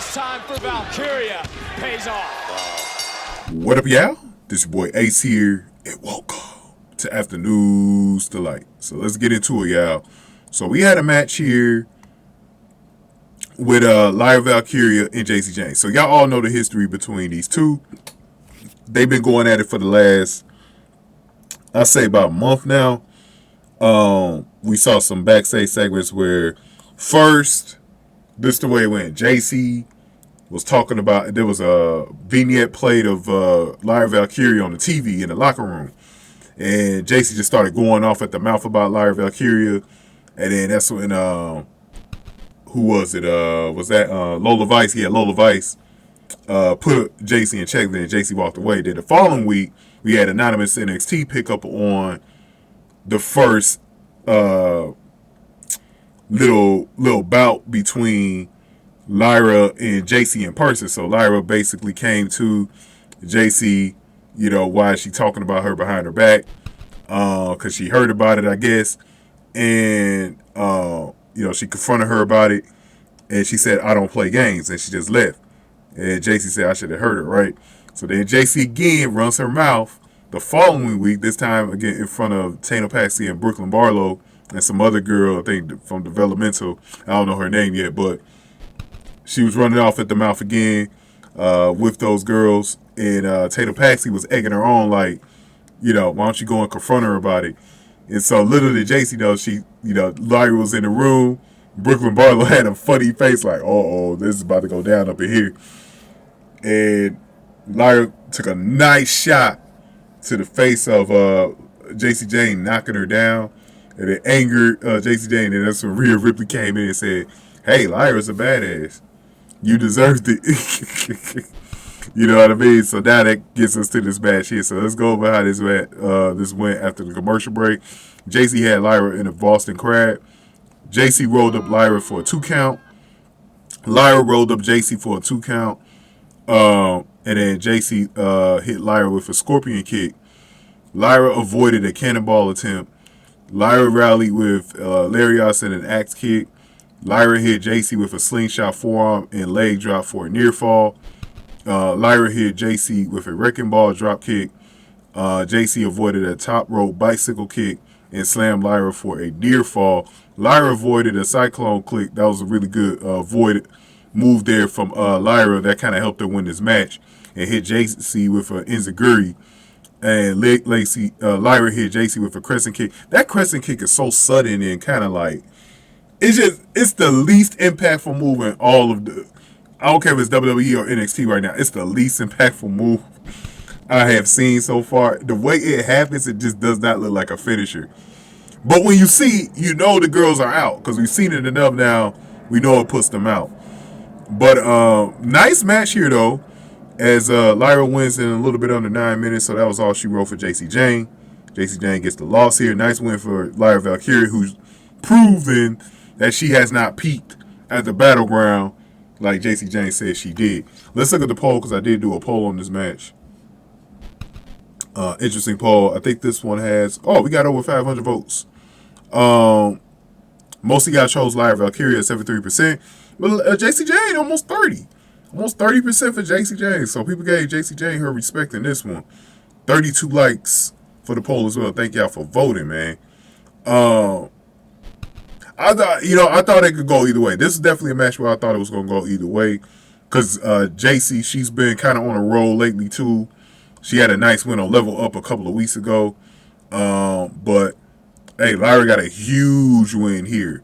This time for Valkyria pays off. What up, y'all? This your boy Ace here, and welcome to Afternoons Delight. So let's get into it, y'all. So we had a match here with Lyra Valkyria and Jacy Jayne. So y'all all know the history between these two. They've been going at it for the last, I'd say, about a month now. We saw some backstage segments where first, this is the way it went. Jacy was talking about, there was a vignette played of Lyra Valkyria on the TV in the locker room. And Jacy just started going off at the mouth about Lyra Valkyria. And then that's when, who was it? Was that Lola Vice? Yeah, Lola Vice put Jacy in check. Then Jacy walked away. Then the following week, we had anonymous NXT pick up on the first little bout between Lyra and Jacy in person. So Lyra basically came to Jacy, you know, why is she talking about her behind her back? Because she heard about it, I guess. And, you know, she confronted her about it. And she said, I don't play games. And she just left. And Jacy said, I should have heard her, right? So then Jacy again runs her mouth the following week, this time again in front of Tana Paxi and Brooklyn Barlow and some other girl, I think from Developmental. I don't know her name yet, but she was running off at the mouth again with those girls. And Tana Paxi was egging her on like, you know, why don't you go and confront her about it? And so little did Jacy know, she, you know, Lyra was in the room. Brooklyn Barlow had a funny face like, oh, this is about to go down up in here. And Lyra took a nice shot to the face of Jacy Jayne, knocking her down. And it angered Jacy Jayne. And that's when Rhea Ripley came in and said, hey, Lyra's a badass. You deserved it. You know what I mean? So now that gets us to this match here. So let's go over how this went after the commercial break. Jacy had Lyra in a Boston Crab. Jacy rolled up Lyra for a 2 count. Lyra rolled up Jacy for a 2 count. And then Jacy hit Lyra with a scorpion kick. Lyra avoided a cannonball attempt. Lyra rallied with lariats and an axe kick. Lyra hit Jacy with a slingshot forearm and leg drop for a near fall. Lyra hit Jacy with a wrecking ball drop kick. Jacy avoided a top rope bicycle kick and slammed Lyra for a near fall. Lyra avoided a cyclone click. That was a really good avoided move there from Lyra that kind of helped her win this match. And hit Jacy with an enziguri. And Lyra hit Jacy with a crescent kick. That crescent kick is so sudden and kind of like, it's the least impactful move in all of the, I don't care if it's WWE or NXT right now, it's the least impactful move I have seen so far. The way it happens, it just does not look like a finisher. But when you see, you know the girls are out because we've seen it enough now. We know it puts them out. But nice match here though, as Lyra wins in a little bit under 9 minutes. So that was all she wrote for Jacy Jayne. Jacy Jayne gets the loss here. Nice win for Lyra Valkyria, who's proven that she has not peaked at the Battleground like Jacy Jayne said she did. Let's look at the poll because I did do a poll on this match. Interesting poll. I think this one has, we got over 500 votes. Most of y'all chose Lyra Valkyria at 73%. But Jacy Jayne, almost 30. Almost 30% for Jacy Jayne. So people gave Jacy Jayne her respect in this one. 32 likes for the poll as well. Thank y'all for voting, man. I thought it could go either way. This is definitely a match where I thought it was going to go either way. Because Jacy, she's been kind of on a roll lately, too. She had a nice win on Level Up a couple of weeks ago. But, hey, Lyra got a huge win here.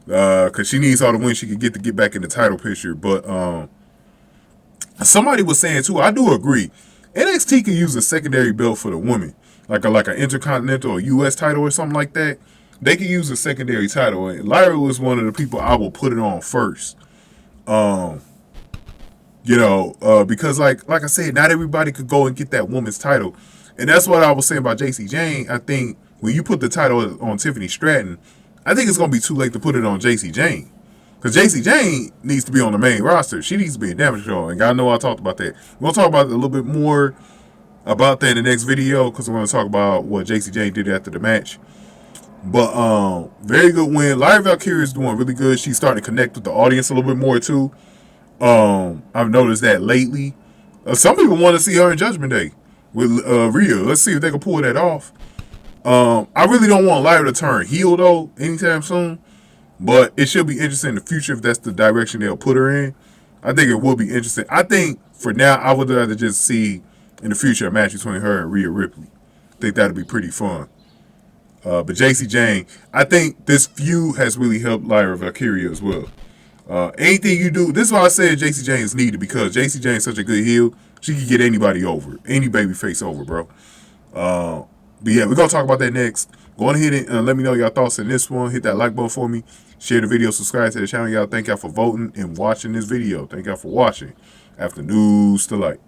Because she needs all the wins she could get to get back in the title picture. But somebody was saying, too, I do agree. NXT could use a secondary belt for the women. Like an Intercontinental or US title or something like that. They could use a secondary title. And Lyra was one of the people I will put it on first. Because like I said, not everybody could go and get that woman's title. And that's what I was saying about Jacy Jayne. I think when you put the title on Tiffany Stratton, I think it's going to be too late to put it on Jacy Jayne. Because Jacy Jayne needs to be on the main roster. She needs to be a damage control. And God know I talked about that. We're going to talk about it a little bit more about that in the next video. Because we're going to talk about what Jacy Jayne did after the match. But very good win. Lyra Valkyria is doing really good. She's starting to connect with the audience a little bit more too. I've noticed that lately. Some people want to see her in Judgment Day with Rhea. Let's see if they can pull that off. I really don't want Lyra to turn heel though anytime soon, but it should be interesting in the future if that's the direction they'll put her in. I think it will be interesting. I think for now I would rather just see in the future a match between her and Rhea Ripley. I think that'd be pretty fun. But Jacy Jayne, I think this feud has really helped Lyra Valkyria as well. Anything you do, this is why I said Jacy Jayne is needed, because Jacy Jayne is such a good heel. She can get anybody over, any baby face over, bro. But yeah, we're going to talk about that next. Go on ahead and let me know your thoughts on this one. Hit that like button for me. Share the video. Subscribe to the channel, y'all. Thank y'all for voting and watching this video. Thank y'all for watching. After News to Light.